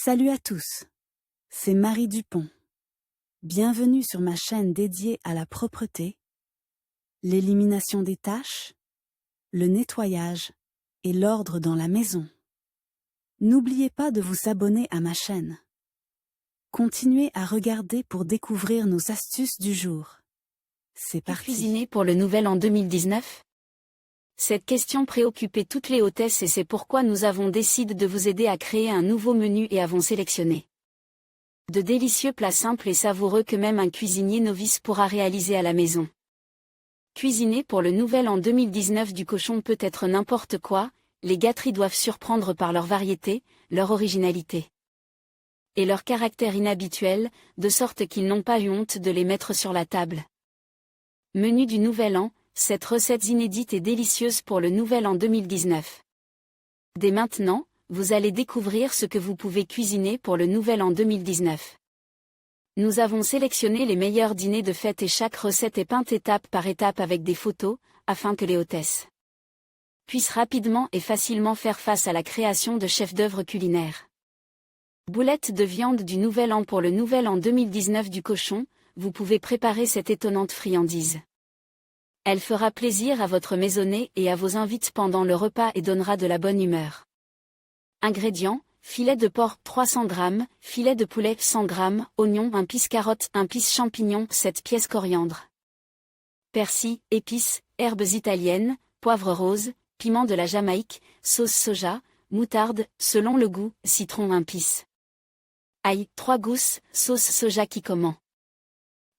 Salut à tous, c'est Marie Dupont. Bienvenue sur ma chaîne dédiée à la propreté, l'élimination des taches, le nettoyage et l'ordre dans la maison. N'oubliez pas de vous abonner à ma chaîne. Continuez à regarder pour découvrir nos astuces du jour. C'est parti. Cuisiner pour le nouvel an 2019 ? Cette question préoccupait toutes les hôtesses et c'est pourquoi nous avons décidé de vous aider à créer un nouveau menu et avons sélectionné de délicieux plats simples et savoureux que même un cuisinier novice pourra réaliser à la maison. Cuisiner pour le nouvel an 2019 du cochon peut être n'importe quoi, les gâteries doivent surprendre par leur variété, leur originalité et leur caractère inhabituel, de sorte qu'ils n'ont pas eu honte de les mettre sur la table. Menu du nouvel an, cette recette inédite et délicieuse pour le nouvel an 2019. Dès maintenant, vous allez découvrir ce que vous pouvez cuisiner pour le nouvel an 2019. Nous avons sélectionné les meilleurs dîners de fête et chaque recette est peinte étape par étape avec des photos, afin que les hôtesses puissent rapidement et facilement faire face à la création de chefs-d'œuvre culinaires. Boulettes de viande du nouvel an pour le nouvel an 2019 du cochon, vous pouvez préparer cette étonnante friandise. Elle fera plaisir à votre maisonnée et à vos invités pendant le repas et donnera de la bonne humeur. Ingrédients: filet de porc 300 g, filet de poulet 100 g, oignon 1 piece carotte 1 piece champignon 7 pièces coriandre. Persil, épices, herbes italiennes, poivre rose, piment de la Jamaïque, sauce soja, moutarde, selon le goût, citron 1 piece. Ail, 3 gousses, sauce soja Kikkoman.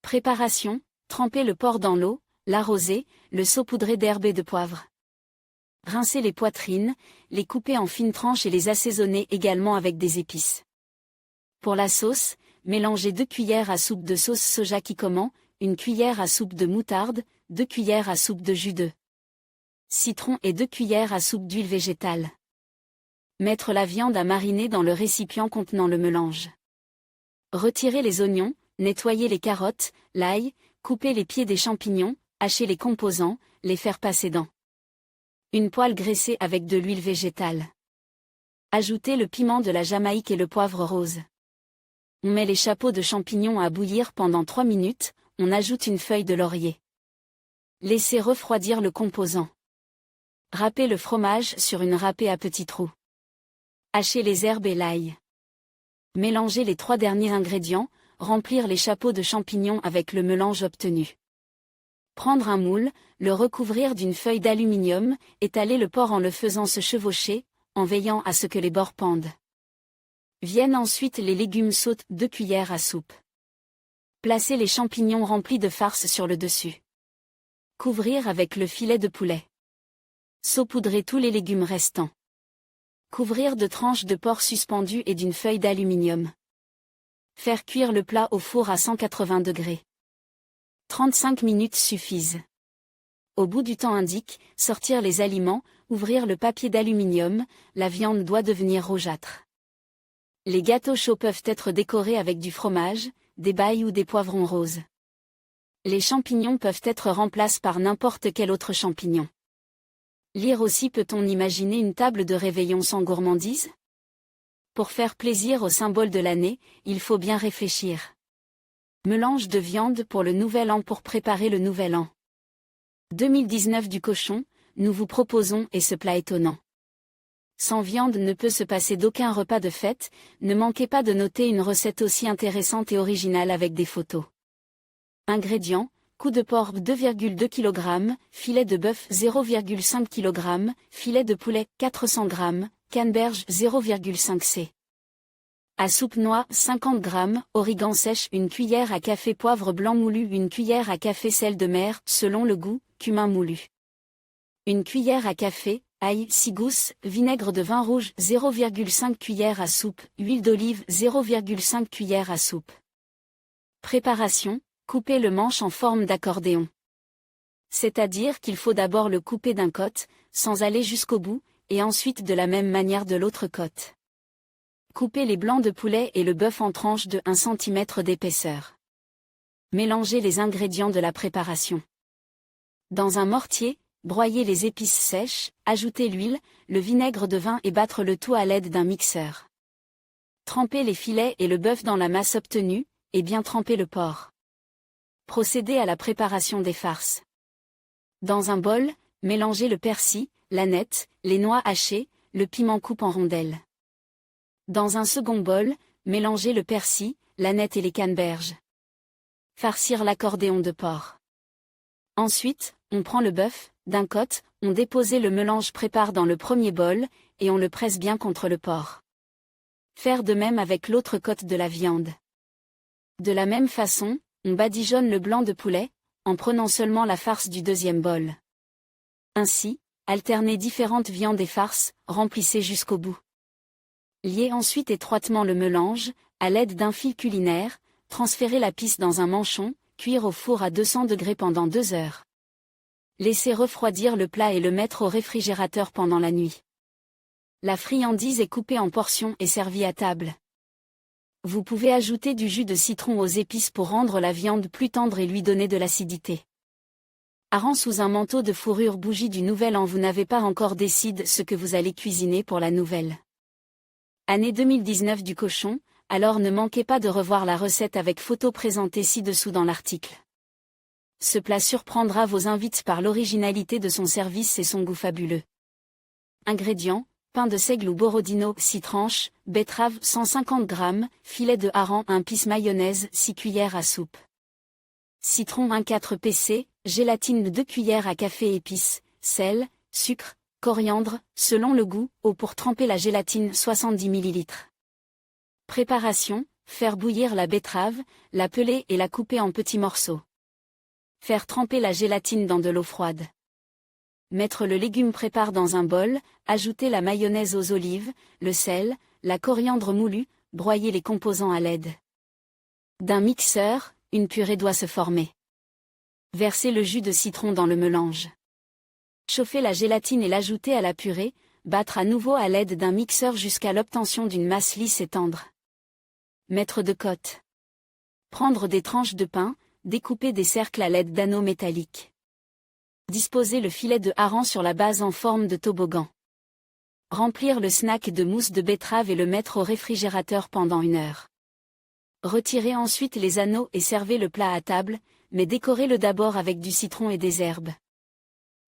Préparation: tremper le porc dans l'eau, l'arroser, le saupoudrer d'herbes et de poivre. Rincer les poitrines, les couper en fines tranches et les assaisonner également avec des épices. Pour la sauce, mélangez 2 cuillères à soupe de sauce soja Kikkoman, 1 cuillère à soupe de moutarde, 2 cuillères à soupe de jus de citron et 2 cuillères à soupe d'huile végétale. Mettre la viande à mariner dans le récipient contenant le mélange. Retirer les oignons, nettoyer les carottes, l'ail, couper les pieds des champignons, hacher les composants, les faire passer dans une poêle graissée avec de l'huile végétale. Ajoutez le piment de la Jamaïque et le poivre rose. On met les chapeaux de champignons à bouillir pendant 3 minutes, on ajoute une feuille de laurier. Laissez refroidir le composant. Râpez le fromage sur une râpée à petits trous. Hachez les herbes et l'ail. Mélangez les 3 derniers ingrédients, remplir les chapeaux de champignons avec le mélange obtenu. Prendre un moule, le recouvrir d'une feuille d'aluminium, étaler le porc en le faisant se chevaucher, en veillant à ce que les bords pendent. Viennent ensuite les légumes sautés 2 cuillères à soupe. Placez les champignons remplis de farce sur le dessus. Couvrir avec le filet de poulet. Saupoudrer tous les légumes restants. Couvrir de tranches de porc suspendues et d'une feuille d'aluminium. Faire cuire le plat au four à 180 degrés. 35 minutes suffisent. Au bout du temps indique, sortir les aliments, ouvrir le papier d'aluminium, la viande doit devenir rougeâtre. Les gâteaux chauds peuvent être décorés avec du fromage, des bailles ou des poivrons roses. Les champignons peuvent être remplacés par n'importe quel autre champignon. Lire aussi: peut-on imaginer une table de réveillon sans gourmandise ? Pour faire plaisir au symbole de l'année, il faut bien réfléchir. Mélange de viande pour le nouvel an. Pour préparer le nouvel an 2019 du cochon, nous vous proposons ce plat étonnant. Sans viande ne peut se passer d'aucun repas de fête, ne manquez pas de noter une recette aussi intéressante et originale avec des photos. Ingrédients: cou de porc 2,2 kg, filet de bœuf 0,5 kg, filet de poulet 400 g, canneberge 0,5 c. À soupe noix 50 g, origan sèche 1 cuillère à café, poivre blanc moulu 1 cuillère à café, sel de mer selon le goût, cumin moulu 1 cuillère à café, ail 6 gousses, vinaigre de vin rouge 0,5 cuillère à soupe, huile d'olive 0,5 cuillère à soupe. Préparation: couper le manche en forme d'accordéon. C'est-à-dire qu'il faut d'abord le couper d'un côté, sans aller jusqu'au bout, et ensuite de la même manière de l'autre côté. Coupez les blancs de poulet et le bœuf en tranches de 1 cm d'épaisseur. Mélangez les ingrédients de la préparation. Dans un mortier, broyez les épices sèches, ajoutez l'huile, le vinaigre de vin et battre le tout à l'aide d'un mixeur. Trempez les filets et le bœuf dans la masse obtenue, et bien tremper le porc. Procédez à la préparation des farces. Dans un bol, mélangez le persil, l'aneth, les noix hachées, le piment coupe en rondelles. Dans un second bol, mélangez le persil, l'aneth et les canneberges. Farcir l'accordéon de porc. Ensuite, on prend le bœuf, d'un côté, on dépose le mélange prépare dans le premier bol, et on le presse bien contre le porc. Faire de même avec l'autre côte de la viande. De la même façon, on badigeonne le blanc de poulet, en prenant seulement la farce du deuxième bol. Ainsi, alternez différentes viandes et farces, remplissez jusqu'au bout. Liez ensuite étroitement le mélange, à l'aide d'un fil culinaire, transférez la pisse dans un manchon, cuire au four à 200 degrés pendant 2 heures. Laissez refroidir le plat et le mettre au réfrigérateur pendant la nuit. La friandise est coupée en portions et servie à table. Vous pouvez ajouter du jus de citron aux épices pour rendre la viande plus tendre et lui donner de l'acidité. Hareng sous un manteau de fourrure bougie du Nouvel An. Vous n'avez pas encore décidé ce que vous allez cuisiner pour la nouvelle année 2019 du cochon, alors ne manquez pas de revoir la recette avec photo présentée ci-dessous dans l'article. Ce plat surprendra vos invités par l'originalité de son service et son goût fabuleux. Ingrédients: pain de seigle ou borodino 6 tranches, betterave 150 g, filet de hareng 1 piece, mayonnaise 6 cuillères à soupe. Citron 1/4 pc, gélatine 2 cuillères à café, épices, sel, sucre, coriandre, selon le goût, eau pour tremper la gélatine 70 ml. Préparation: faire bouillir la betterave, la peler et la couper en petits morceaux. Faire tremper la gélatine dans de l'eau froide. Mettre le légume prépare dans un bol, ajouter la mayonnaise aux olives, le sel, la coriandre moulue, broyer les composants à l'aide d'un mixeur, une purée doit se former. Versez le jus de citron dans le mélange. Chauffer la gélatine et l'ajouter à la purée, battre à nouveau à l'aide d'un mixeur jusqu'à l'obtention d'une masse lisse et tendre. Mettre de côte. Prendre des tranches de pain, découper des cercles à l'aide d'anneaux métalliques. Disposer le filet de hareng sur la base en forme de toboggan. Remplir le snack de mousse de betterave et le mettre au réfrigérateur pendant 1 heure. Retirez ensuite les anneaux et servez le plat à table, mais décorez-le d'abord avec du citron et des herbes.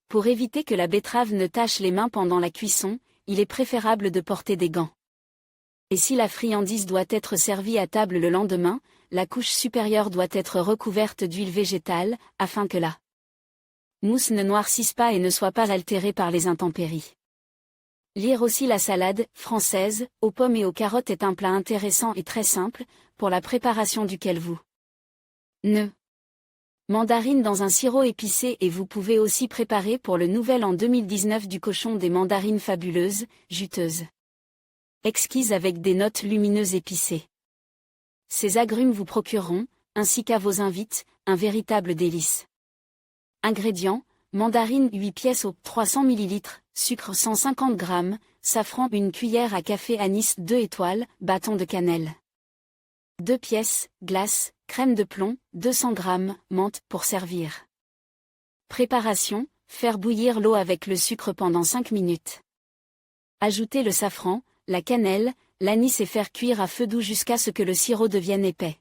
Pour éviter que la betterave ne tache les mains pendant la cuisson, il est préférable de porter des gants. Et si la friandise doit être servie à table le lendemain, la couche supérieure doit être recouverte d'huile végétale, afin que la mousse ne noircisse pas et ne soit pas altérée par les intempéries. Lire aussi la salade française aux pommes et aux carottes est un plat intéressant et très simple, pour la préparation duquel vous ne mandarines dans un sirop épicé, et vous pouvez aussi préparer pour le Nouvel An 2019 du cochon des mandarines fabuleuses, juteuses, exquises avec des notes lumineuses épicées. Ces agrumes vous procureront, ainsi qu'à vos invités, un véritable délice. Ingrédients: mandarine 8 pièces au 300 ml, sucre 150 g, safran 1 cuillère à café, anis 2 étoiles, bâton de cannelle 2 pièces, glace, crème de plomb, 200 g, menthe, pour servir. Préparation: faire bouillir l'eau avec le sucre pendant 5 minutes. Ajouter le safran, la cannelle, l'anis et faire cuire à feu doux jusqu'à ce que le sirop devienne épais.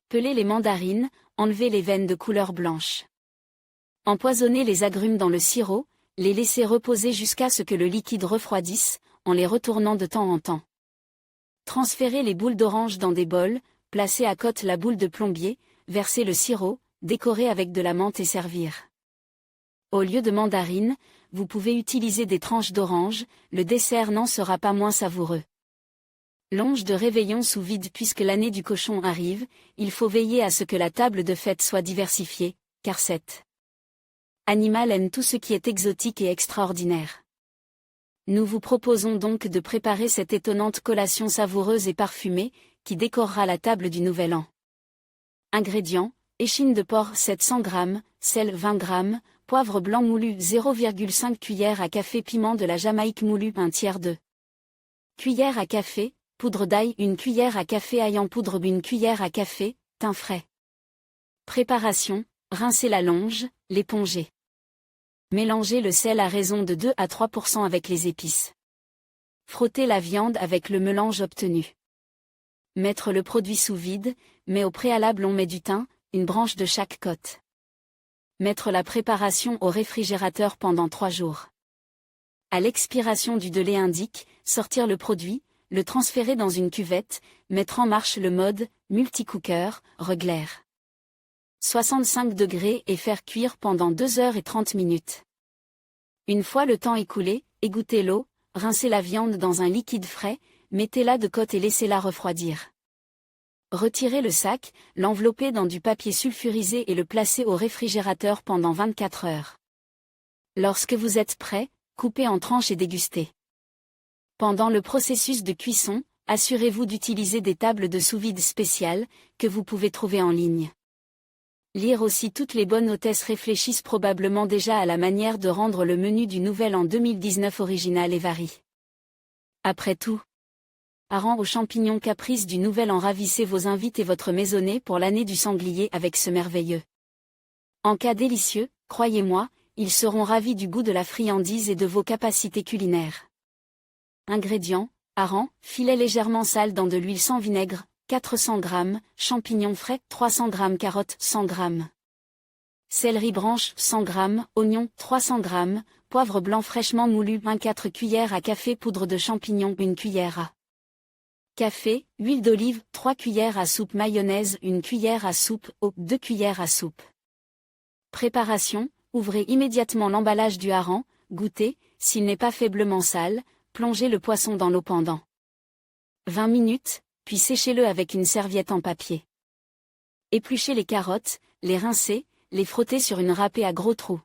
Peler les mandarines, enlever les veines de couleur blanche. Empoisonner les agrumes dans le sirop, les laisser reposer jusqu'à ce que le liquide refroidisse, en les retournant de temps en temps. Transférer les boules d'orange dans des bols, placer à côté la boule de plombier, verser le sirop, décorer avec de la menthe et servir. Au lieu de mandarines, vous pouvez utiliser des tranches d'orange, le dessert n'en sera pas moins savoureux. Longe de réveillon sous vide. Puisque l'année du cochon arrive, il faut veiller à ce que la table de fête soit diversifiée, car cet animal aime tout ce qui est exotique et extraordinaire. Nous vous proposons donc de préparer cette étonnante collation savoureuse et parfumée, qui décorera la table du Nouvel An. Ingrédients: échine de porc 700 g, sel 20 g, poivre blanc moulu 0,5 cuillère à café, piment de la Jamaïque moulu 1/3 de cuillère à café, poudre d'ail 1 cuillère à café, ail en poudre 1 cuillère à café, thym frais. Préparation: rincer la longe, l'éponger. Mélangez le sel à raison de 2 à 3% avec les épices. Frottez la viande avec le mélange obtenu. Mettre le produit sous vide, mais au préalable on met du thym, une branche de chaque côte. Mettre la préparation au réfrigérateur pendant 3 jours. À l'expiration du délai indique, sortir le produit, le transférer dans une cuvette, mettre en marche le mode multicooker, reglaire. 65 degrés et faire cuire pendant 2h30 minutes. Une fois le temps écoulé, égouttez l'eau, rincez la viande dans un liquide frais, mettez-la de côté et laissez-la refroidir. Retirez le sac, l'enveloppez dans du papier sulfurisé et le placez au réfrigérateur pendant 24 heures. Lorsque vous êtes prêt, coupez en tranches et dégustez. Pendant le processus de cuisson, assurez-vous d'utiliser des tables de sous-vide spéciales, que vous pouvez trouver en ligne. Lire aussi. Toutes les bonnes hôtesses réfléchissent probablement déjà à la manière de rendre le menu du Nouvel An 2019 original et varie. Après tout, hareng aux champignons caprice du Nouvel An. Ravissez vos invités et votre maisonnée pour l'année du sanglier avec ce merveilleux encas délicieux, croyez-moi, ils seront ravis du goût de la friandise et de vos capacités culinaires. Ingrédients: hareng, filet légèrement sale dans de l'huile sans vinaigre, 400 g, champignons frais, 300 g, carottes, 100 g. Céleri branche, 100 g, oignons, 300 g, poivre blanc fraîchement moulu, 4 cuillères à café, poudre de champignons, 1 cuillère à café, huile d'olive, 3 cuillères à soupe, mayonnaise, 1 cuillère à soupe, eau, 2 cuillères à soupe. Préparation: ouvrez immédiatement l'emballage du hareng, goûtez, s'il n'est pas faiblement sale, plongez le poisson dans l'eau pendant 20 minutes, puis séchez-le avec une serviette en papier. Épluchez les carottes, les rincer, les frotter sur une râpée à gros trous.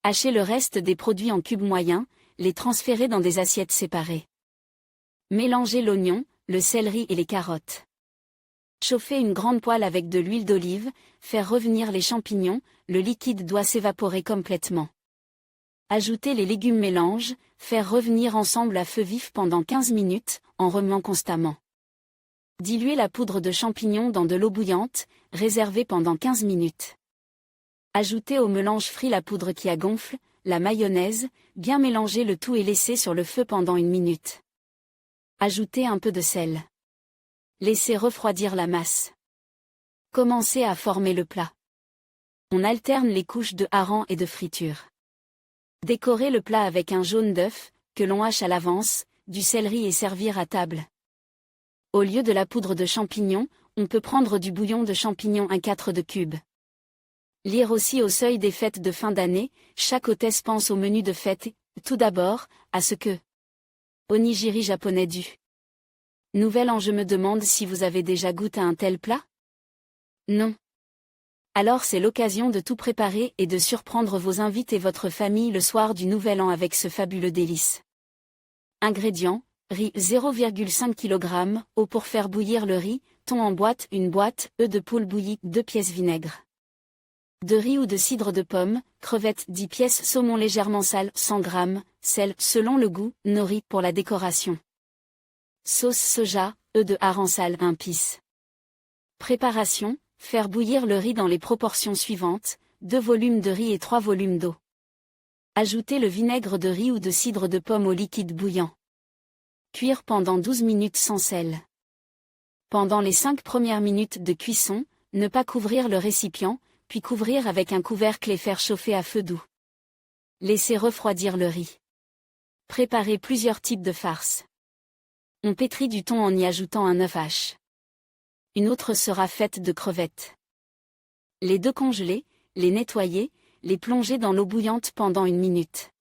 Hachez le reste des produits en cubes moyens, les transférer dans des assiettes séparées. Mélangez l'oignon, le céleri et les carottes. Chauffez une grande poêle avec de l'huile d'olive, faire revenir les champignons, le liquide doit s'évaporer complètement. Ajoutez les légumes mélange, faire revenir ensemble à feu vif pendant 15 minutes, en remuant constamment. Diluez la poudre de champignons dans de l'eau bouillante, réservez pendant 15 minutes. Ajoutez au mélange frit la poudre qui a gonfle, la mayonnaise, bien mélanger le tout et laissez sur le feu pendant 1 minute. Ajoutez un peu de sel. Laissez refroidir la masse. Commencez à former le plat. On alterne les couches de hareng et de friture. Décorez le plat avec un jaune d'œuf, que l'on hache à l'avance, du céleri et servir à table. Au lieu de la poudre de champignons, on peut prendre du bouillon de champignons 1/4 de cube. Lire aussi au seuil des fêtes de fin d'année, chaque hôtesse pense au menu de fête et, tout d'abord, à ce que onigiri japonais du Nouvel An. Je me demande si vous avez déjà goûté à un tel plat? Non. Alors c'est l'occasion de tout préparer et de surprendre vos invités et votre famille le soir du Nouvel An avec ce fabuleux délice. Ingrédients: riz 0,5 kg, eau pour faire bouillir le riz, thon en boîte, 1 boîte, œufs de poule bouillis, 2 pièces vinaigre. De riz ou de cidre de pomme, crevettes 10 pièces, saumon légèrement sale 100 g, sel selon le goût, nori pour la décoration. Sauce soja, œufs de hareng sale 1 piece. Préparation: faire bouillir le riz dans les proportions suivantes, 2 volumes de riz et 3 volumes d'eau. Ajoutez le vinaigre de riz ou de cidre de pomme au liquide bouillant. Cuire pendant 12 minutes sans sel. Pendant les 5 premières minutes de cuisson, ne pas couvrir le récipient, puis couvrir avec un couvercle et faire chauffer à feu doux. Laissez refroidir le riz. Préparez plusieurs types de farces. On pétrit du thon en y ajoutant un œuf haché. Une autre sera faite de crevettes. Les décongeler, les nettoyer, les plonger dans l'eau bouillante pendant 1 minute.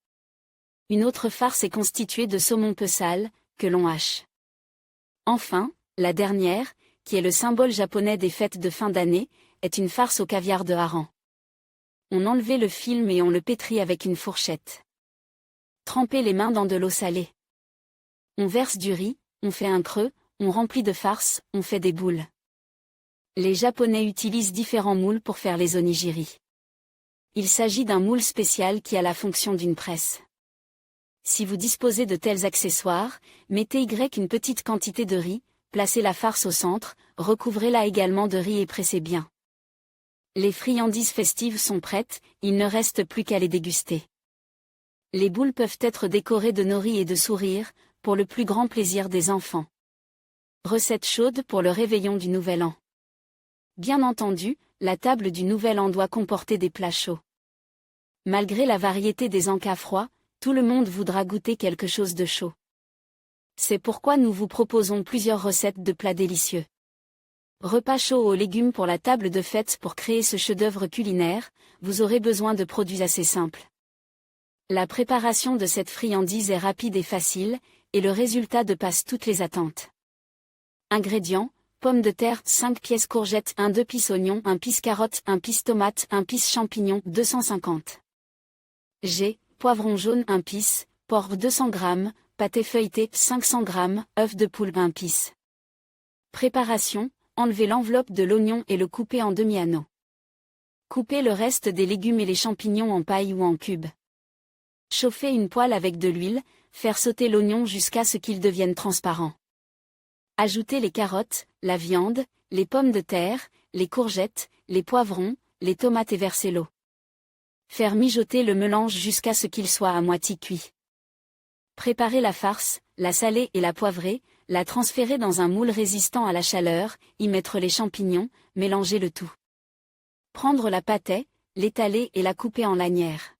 Une autre farce est constituée de saumon peu sale, que l'on hache. Enfin, la dernière, qui est le symbole japonais des fêtes de fin d'année, est une farce au caviar de hareng. On enlève le film et on le pétrit avec une fourchette. Trempez les mains dans de l'eau salée. On verse du riz, on fait un creux, on remplit de farce, on fait des boules. Les Japonais utilisent différents moules pour faire les onigiri. Il s'agit d'un moule spécial qui a la fonction d'une presse. Si vous disposez de tels accessoires, mettez une petite quantité de riz, placez la farce au centre, recouvrez-la également de riz et pressez bien. Les friandises festives sont prêtes, il ne reste plus qu'à les déguster. Les boules peuvent être décorées de nori et de sourires, pour le plus grand plaisir des enfants. Recette chaude pour le réveillon du Nouvel An. Bien entendu, la table du Nouvel An doit comporter des plats chauds. Malgré la variété des encas froids, tout le monde voudra goûter quelque chose de chaud. C'est pourquoi nous vous proposons plusieurs recettes de plats délicieux. Repas chaud aux légumes pour la table de fête. Pour créer ce chef-d'œuvre culinaire, vous aurez besoin de produits assez simples. La préparation de cette friandise est rapide et facile, et le résultat dépasse toutes les attentes. Ingrédients: pommes de terre 5 pièces, courgettes 1/2 piece, oignon 1 piece, carotte 1 piece, tomate 1 piece, champignons 250 g, poivron jaune 1 piece, porc 200 g, pâté feuilleté 500 g, œuf de poule 1 piece. Préparation: enlevez l'enveloppe de l'oignon et le coupez en demi-anneaux. Coupez le reste des légumes et les champignons en paille ou en cubes. Chauffez une poêle avec de l'huile, faire sauter l'oignon jusqu'à ce qu'il devienne transparent. Ajoutez les carottes, la viande, les pommes de terre, les courgettes, les poivrons, les tomates et versez l'eau. Faire mijoter le mélange jusqu'à ce qu'il soit à moitié cuit. Préparez la farce, la saler et la poivrer, la transférer dans un moule résistant à la chaleur, y mettre les champignons, mélanger le tout. Prendre la pâtée, l'étaler et la couper en lanières.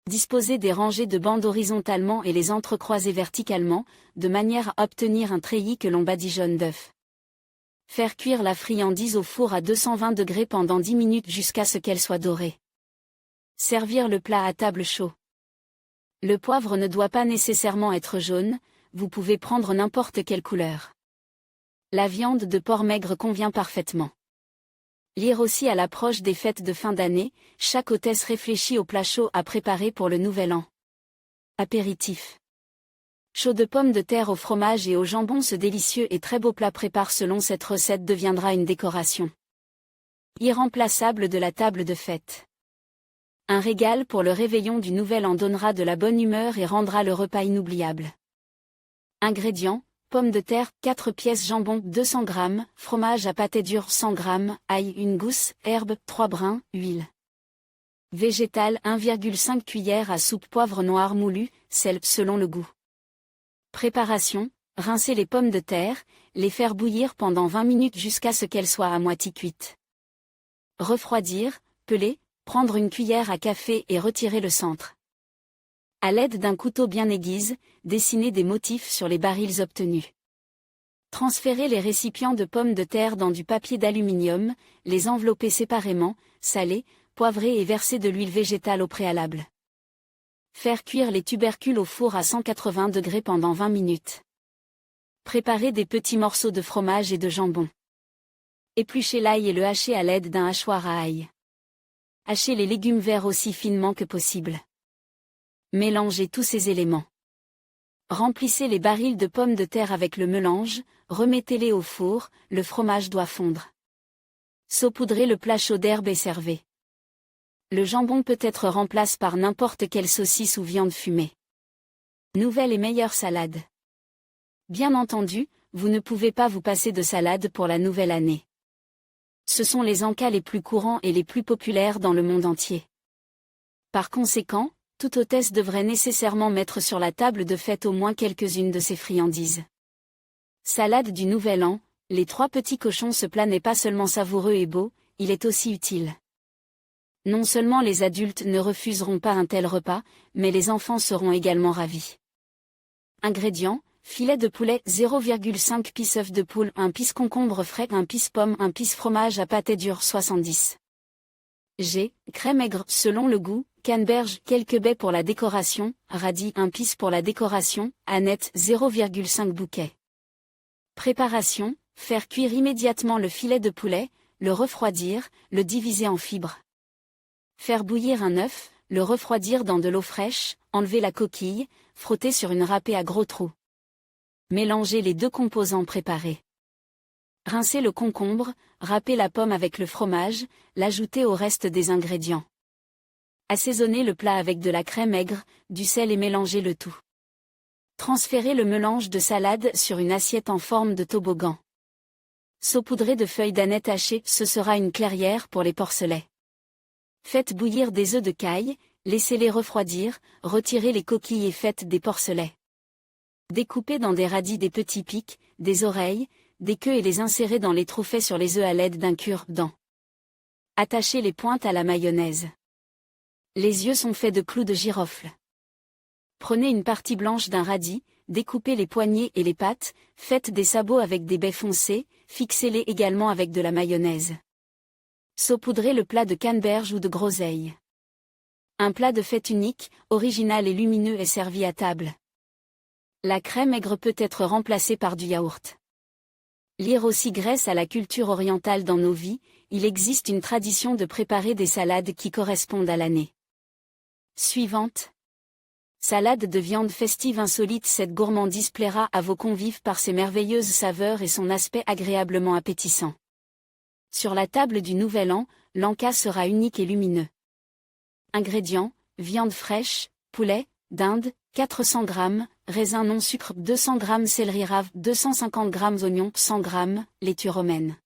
Disposez des rangées de bandes horizontalement et les entrecroiser verticalement, de manière à obtenir un treillis que l'on badigeonne d'œuf. Faire cuire la friandise au four à 220 degrés pendant 10 minutes jusqu'à ce qu'elle soit dorée. Servir le plat à table chaud. Le poivre ne doit pas nécessairement être jaune, vous pouvez prendre n'importe quelle couleur. La viande de porc maigre convient parfaitement. Lire aussi à l'approche des fêtes de fin d'année, chaque hôtesse réfléchit au plat chaud à préparer pour le Nouvel An. Apéritif. Chaud de pommes de terre au fromage et au jambon. Ce délicieux et très beau plat prépare selon cette recette deviendra une décoration irremplaçable de la table de fête. Un régal pour le réveillon du Nouvel An donnera de la bonne humeur et rendra le repas inoubliable. Ingrédients: pommes de terre 4 pièces, jambon 200 g, fromage à pâté dur 100 g, ail 1 gousse, herbe 3 brins, huile végétale 1,5 cuillère à soupe, poivre noir moulu, sel selon le goût. Préparation: rincer les pommes de terre, les faire bouillir pendant 20 minutes jusqu'à ce qu'elles soient à moitié cuites. Refroidir, peler, prendre une cuillère à café et retirer le centre. À l'aide d'un couteau bien aiguise, dessiner des motifs sur les barils obtenus. Transférer les récipients de pommes de terre dans du papier d'aluminium, les envelopper séparément, saler, poivrer et verser de l'huile végétale au préalable. Faire cuire les tubercules au four à 180 degrés pendant 20 minutes. Préparer des petits morceaux de fromage et de jambon. Éplucher l'ail et le hacher à l'aide d'un hachoir à ail. Hacher les légumes verts aussi finement que possible. Mélangez tous ces éléments. Remplissez les barils de pommes de terre avec le mélange, remettez-les au four, le fromage doit fondre. Saupoudrez le plat chaud d'herbe et servez. Le jambon peut être remplacé par n'importe quelle saucisse ou viande fumée. Nouvelle et meilleure salade. Bien entendu, vous ne pouvez pas vous passer de salade pour la nouvelle année. Ce sont les encas les plus courants et les plus populaires dans le monde entier. Par conséquent, toute hôtesse devrait nécessairement mettre sur la table de fête au moins quelques-unes de ces friandises. Salade du Nouvel An, les 3 petits cochons. Ce plat n'est pas seulement savoureux et beau, il est aussi utile. Non seulement les adultes ne refuseront pas un tel repas, mais les enfants seront également ravis. Ingrédients: filet de poulet 0,5 piece, œuf de poule 1 piece, concombre frais 1 piece, pomme 1 piece, fromage à pâté dur 70 g, crème aigre selon le goût, canneberge quelques baies pour la décoration, radis 1 piece pour la décoration, aneth 0,5 bouquet. Préparation: faire cuire immédiatement le filet de poulet, le refroidir, le diviser en fibres. Faire bouillir un œuf, le refroidir dans de l'eau fraîche, enlever la coquille, frotter sur une râpée à gros trous. Mélanger les 2 composants préparés. Rincer le concombre, râper la pomme avec le fromage, l'ajouter au reste des ingrédients. Assaisonner le plat avec de la crème aigre, du sel et mélanger le tout. Transférer le mélange de salade sur une assiette en forme de toboggan. Saupoudrer de feuilles d'aneth hachées, ce sera une clairière pour les porcelets. Faites bouillir des œufs de caille, laissez-les refroidir, retirez les coquilles et faites des porcelets. Découper dans des radis des petits pics, des oreilles, des queues et les insérer dans les trous faits sur les œufs à l'aide d'un cure-dent. Attachez les pointes à la mayonnaise. Les yeux sont faits de clous de girofle. Prenez une partie blanche d'un radis, découpez les poignets et les pattes, faites des sabots avec des baies foncées, fixez-les également avec de la mayonnaise. Saupoudrez le plat de canneberge ou de groseille. Un plat de fête unique, original et lumineux est servi à table. La crème aigre peut être remplacée par du yaourt. Lire aussi grâce à la culture orientale dans nos vies, il existe une tradition de préparer des salades qui correspondent à l'année. Suivante. Salade de viande festive insolite. Cette gourmandise plaira à vos convives par ses merveilleuses saveurs et son aspect agréablement appétissant. Sur la table du Nouvel An, l'encas sera unique et lumineux. Ingrédients, viande fraîche, poulet, dinde, 400 g, raisin non sucre 200 g, céleri rave 250 g, oignons 100 g, laitue romaine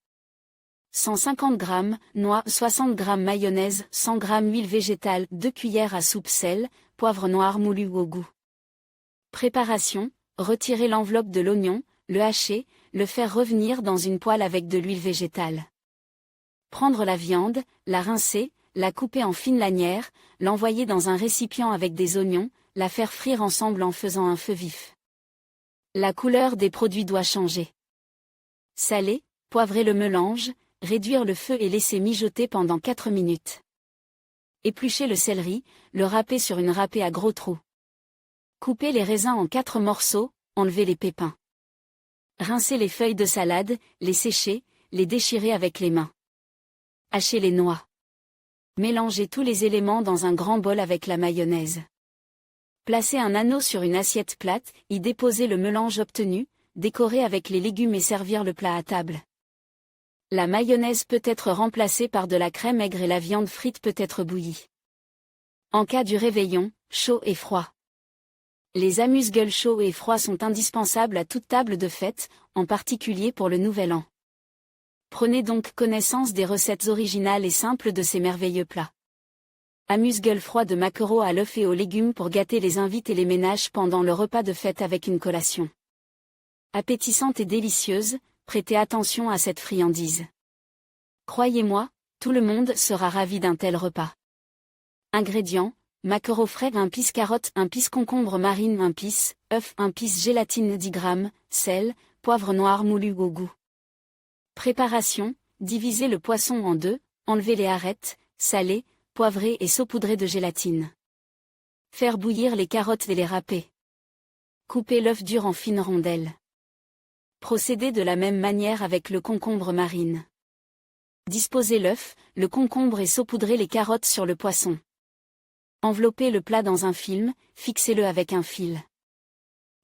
150 g, noix 60 g, mayonnaise 100 g, huile végétale 2 cuillères à soupe sel, poivre noir moulu au goût. Préparation, retirer l'enveloppe de l'oignon, le hacher, le faire revenir dans une poêle avec de l'huile végétale. Prendre la viande, la rincer, la couper en fines lanières, l'envoyer dans un récipient avec des oignons, la faire frire ensemble en faisant un feu vif. La couleur des produits doit changer. Saler, poivrer le mélange, réduire le feu et laisser mijoter pendant 4 minutes. Éplucher le céleri, le râper sur une râpée à gros trous. Couper les raisins en 4 morceaux, enlever les pépins. Rincer les feuilles de salade, les sécher, les déchirer avec les mains. Hacher les noix. Mélanger tous les éléments dans un grand bol avec la mayonnaise. Placer un anneau sur une assiette plate, y déposer le mélange obtenu, décorer avec les légumes et servir le plat à table. La mayonnaise peut être remplacée par de la crème aigre et la viande frite peut être bouillie. En cas du réveillon, chaud et froid. Les amuse-gueules chauds et froids sont indispensables à toute table de fête, en particulier pour le Nouvel An. Prenez donc connaissance des recettes originales et simples de ces merveilleux plats. Amuse-gueule froid de maquereau à l'œuf et aux légumes pour gâter les invités et les ménages pendant le repas de fête avec une collation. Appétissante et délicieuse, prêtez attention à cette friandise. Croyez-moi, tout le monde sera ravi d'un tel repas. Ingrédients, maquereau frais 1 pisse carotte 1 pisse concombre marine 1 pisse, œuf 1 pisse gélatine 10 g, sel, poivre noir moulu au goût. Préparation, divisez le poisson en deux, enlevez les arêtes, saler, poivrer et saupoudrer de gélatine. Faire bouillir les carottes et les râper. Couper l'œuf dur en fines rondelles. Procédez de la même manière avec le concombre marine. Disposez l'œuf, le concombre et saupoudrez les carottes sur le poisson. Enveloppez le plat dans un film, fixez-le avec un fil.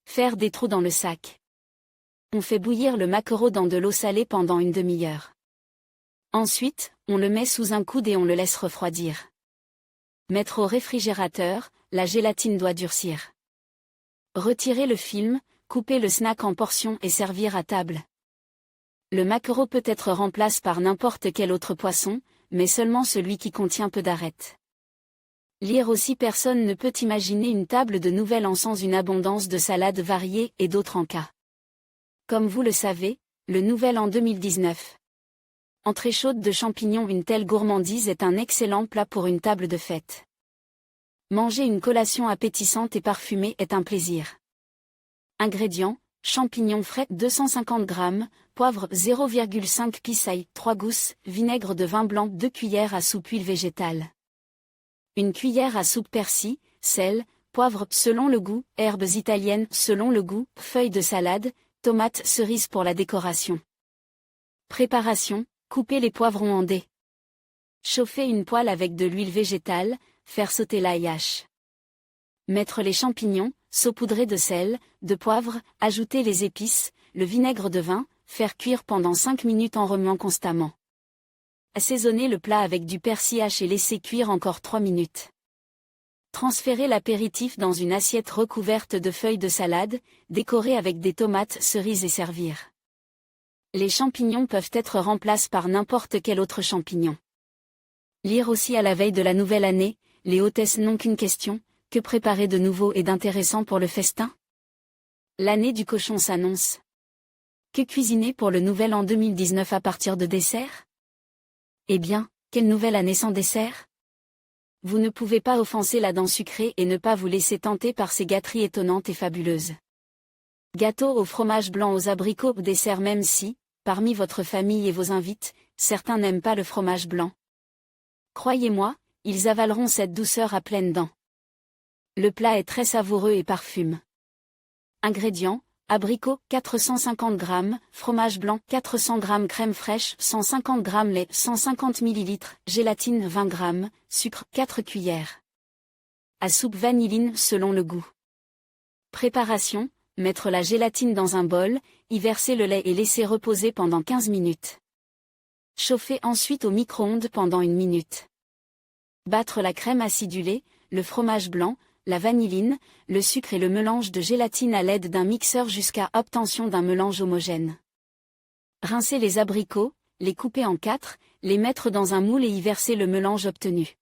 Faire des trous dans le sac. On fait bouillir le maquereau dans de l'eau salée pendant une demi-heure. Ensuite, on le met sous un coude et on le laisse refroidir. Mettre au réfrigérateur, la gélatine doit durcir. Retirer le film, couper le snack en portions et servir à table. Le maquereau peut être remplacé par n'importe quel autre poisson, mais seulement celui qui contient peu d'arêtes. Lire aussi personne ne peut imaginer une table de Nouvel An sans une abondance de salades variées et d'autres encas. Comme vous le savez, le Nouvel An 2019. Entrée chaude de champignons. Une telle gourmandise est un excellent plat pour une table de fête. Manger une collation appétissante et parfumée est un plaisir. Ingrédients, champignons frais 250 g, poivre 0,5 pissaille 3 gousses, vinaigre de vin blanc 2 cuillères à soupe huile végétale. 1 cuillère à soupe persil, sel, poivre selon le goût, herbes italiennes selon le goût, feuilles de salade, tomates cerises pour la décoration. Préparation, couper les poivrons en dés. Chauffer une poêle avec de l'huile végétale, faire sauter l'ail hache. Mettre les champignons, saupoudrer de sel, de poivre, ajouter les épices, le vinaigre de vin, faire cuire pendant 5 minutes en remuant constamment. Assaisonner le plat avec du persil haché et laisser cuire encore 3 minutes. Transférer l'apéritif dans une assiette recouverte de feuilles de salade, décorer avec des tomates cerises et servir. Les champignons peuvent être remplacés par n'importe quel autre champignon. Lire aussi à la veille de la nouvelle année, les hôtesses n'ont qu'une question, que préparer de nouveau et d'intéressant pour le festin ? L'année du cochon s'annonce. Que cuisiner pour le nouvel an 2019 à partir de dessert? Eh bien, quelle nouvelle année sans dessert? Vous ne pouvez pas offenser la dent sucrée et ne pas vous laisser tenter par ces gâteries étonnantes et fabuleuses. Gâteau au fromage blanc aux abricots dessert, même si, parmi votre famille et vos invités, certains n'aiment pas le fromage blanc. Croyez-moi, ils avaleront cette douceur à pleines dents. Le plat est très savoureux et parfume. Ingrédients: abricots 450 g, fromage blanc 400 g, crème fraîche 150 g, lait 150 ml, gélatine 20 g, sucre 4 cuillères. À soupe vanilline selon le goût. Préparation: mettre la gélatine dans un bol, y verser le lait et laisser reposer pendant 15 minutes. Chauffer ensuite au micro-ondes pendant 1 minute. Battre la crème acidulée, le fromage blanc, la vanilline, le sucre et le mélange de gélatine à l'aide d'un mixeur jusqu'à obtention d'un mélange homogène. Rincer les abricots, les couper en 4, les mettre dans un moule et y verser le mélange obtenu.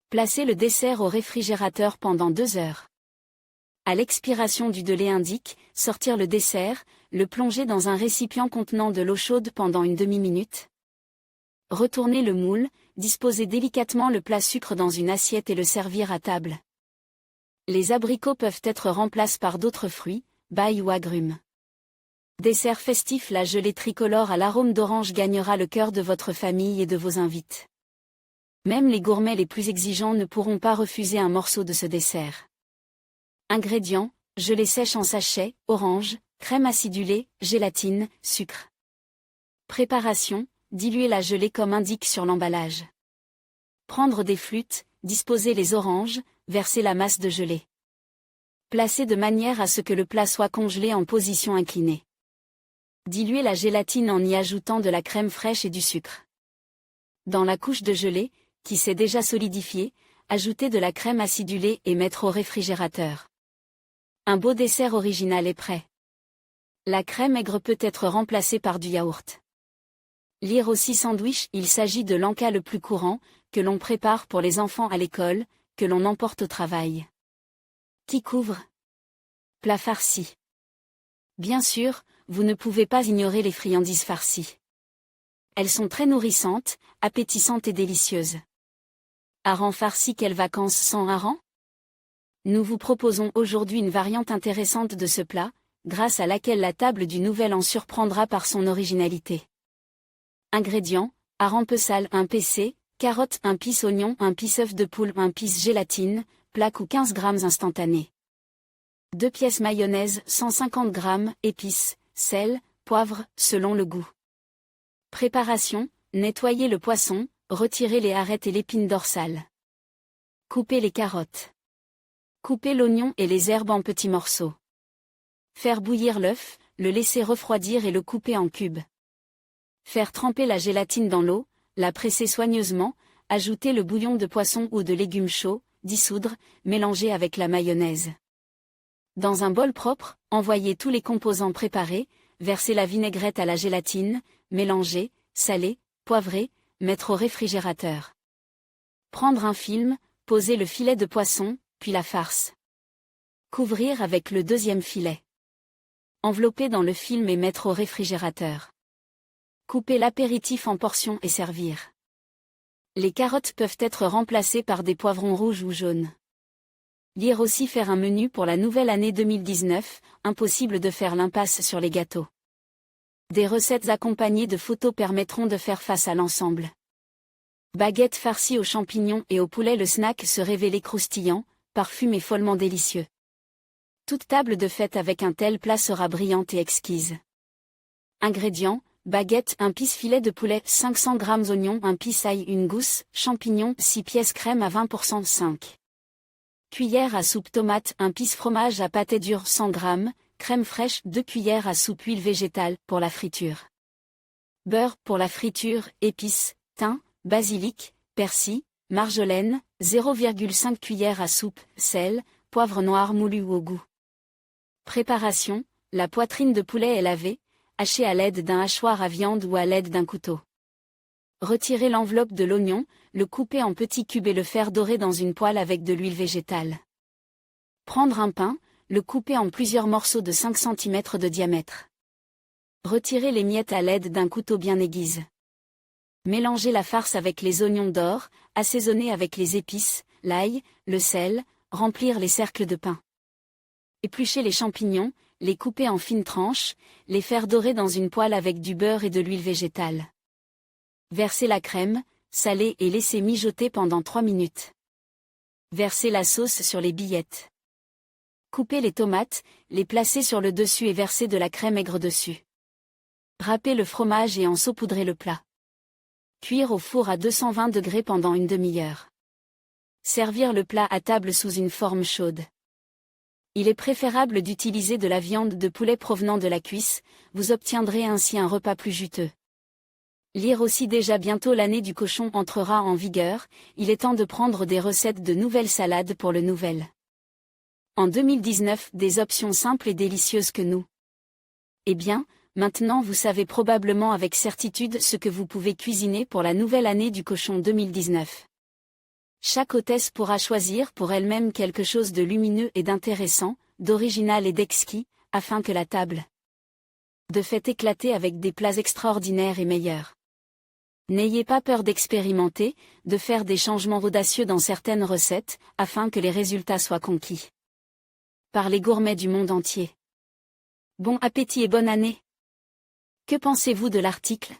Placer le dessert au réfrigérateur pendant 2 heures. À l'expiration du délai indique, sortir le dessert, le plonger dans un récipient contenant de l'eau chaude pendant une demi-minute. Retourner le moule, disposer délicatement le plat sucre dans une assiette et le servir à table. Les abricots peuvent être remplacés par d'autres fruits, bailles ou agrumes. Dessert festif: la gelée tricolore à l'arôme d'orange gagnera le cœur de votre famille et de vos invités. Même les gourmets les plus exigeants ne pourront pas refuser un morceau de ce dessert. Ingrédients: gelée sèche en sachet, orange, crème acidulée, gélatine, sucre. Préparation: diluer la gelée comme indique sur l'emballage. Prendre des flûtes, disposer les oranges, verser la masse de gelée. Placer de manière à ce que le plat soit congelé en position inclinée. Diluer la gélatine en y ajoutant de la crème fraîche et du sucre. Dans la couche de gelée, qui s'est déjà solidifiée, ajouter de la crème acidulée et mettre au réfrigérateur. Un beau dessert original est prêt. La crème aigre peut être remplacée par du yaourt. Lire aussi sandwich: il s'agit de l'encas le plus courant, que l'on prépare pour les enfants à l'école, que l'on emporte au travail. Qui couvre? Plat farci. Bien sûr, vous ne pouvez pas ignorer les friandises farcies. Elles sont très nourrissantes, appétissantes et délicieuses. Hareng farci: quelles vacances sans hareng? Nous vous proposons aujourd'hui une variante intéressante de ce plat, grâce à laquelle la table du Nouvel An surprendra par son originalité. Ingrédients: hareng peu sale 1 pc, carottes 1 piece, oignon 1 piece, œuf de poule 1 piece, gélatine, plaque ou 15 g instantané. 2 pièces mayonnaise 150 g, épices, sel, poivre, selon le goût. Préparation: nettoyer le poisson, retirer les arêtes et l'épine dorsale. Couper les carottes. Couper l'oignon et les herbes en petits morceaux. Faire bouillir l'œuf, le laisser refroidir et le couper en cubes. Faire tremper la gélatine dans l'eau, la presser soigneusement, ajouter le bouillon de poisson ou de légumes chauds, dissoudre, mélanger avec la mayonnaise. Dans un bol propre, envoyer tous les composants préparés, verser la vinaigrette à la gélatine, mélanger, saler, poivrer, mettre au réfrigérateur. Prendre un film, poser le filet de poisson, puis la farce. Couvrir avec le deuxième filet. Envelopper dans le film et mettre au réfrigérateur. Couper l'apéritif en portions et servir. Les carottes peuvent être remplacées par des poivrons rouges ou jaunes. Lire aussi faire un menu pour la nouvelle année 2019, impossible de faire l'impasse sur les gâteaux. Des recettes accompagnées de photos permettront de faire face à l'ensemble. Baguette farcie aux champignons et au poulet: le snack se révélait croustillant, parfumé et follement délicieux. Toute table de fête avec un tel plat sera brillante et exquise. Ingrédients: baguette 1 piece, filet de poulet 500 g, oignon 1 piece, ail 1 gousse, champignons 6 pièces, crème à 20% 5 cuillères à soupe, tomate 1 piece, fromage à pâté dur 100 g, crème fraîche 2 cuillères à soupe, huile végétale pour la friture. Beurre pour la friture, épices, thym, basilic, persil, marjolaine, 0,5 cuillères à soupe, sel, poivre noir moulu ou au goût. Préparation: la poitrine de poulet est lavée, hachée à l'aide d'un hachoir à viande ou à l'aide d'un couteau. Retirer l'enveloppe de l'oignon, le couper en petits cubes et le faire dorer dans une poêle avec de l'huile végétale. Prendre un pain, le couper en plusieurs morceaux de 5 cm de diamètre. Retirez les miettes à l'aide d'un couteau bien aiguisé. Mélangez la farce avec les oignons d'or, assaisonnez avec les épices, l'ail, le sel, remplir les cercles de pain. Épluchez les champignons, les couper en fines tranches, les faire dorer dans une poêle avec du beurre et de l'huile végétale. Versez la crème, salez et laissez mijoter pendant 3 minutes. Versez la sauce sur les billettes. Coupez les tomates, les placer sur le dessus et versez de la crème aigre dessus. Râpez le fromage et en saupoudrez le plat. Cuire au four à 220 degrés pendant une demi-heure. Servir le plat à table sous une forme chaude. Il est préférable d'utiliser de la viande de poulet provenant de la cuisse, vous obtiendrez ainsi un repas plus juteux. Lire aussi déjà bientôt l'année du cochon entrera en vigueur, il est temps de prendre des recettes de nouvelles salades pour le nouvel. En 2019, des options simples et délicieuses que nous. Eh bien, maintenant vous savez probablement avec certitude ce que vous pouvez cuisiner pour la nouvelle année du cochon 2019. Chaque hôtesse pourra choisir pour elle-même quelque chose de lumineux et d'intéressant, d'original et d'exquis, afin que la table de fête éclate avec des plats extraordinaires et meilleurs. N'ayez pas peur d'expérimenter, de faire des changements audacieux dans certaines recettes, afin que les résultats soient conquis par les gourmets du monde entier. Bon appétit et bonne année! Que pensez-vous de l'article ?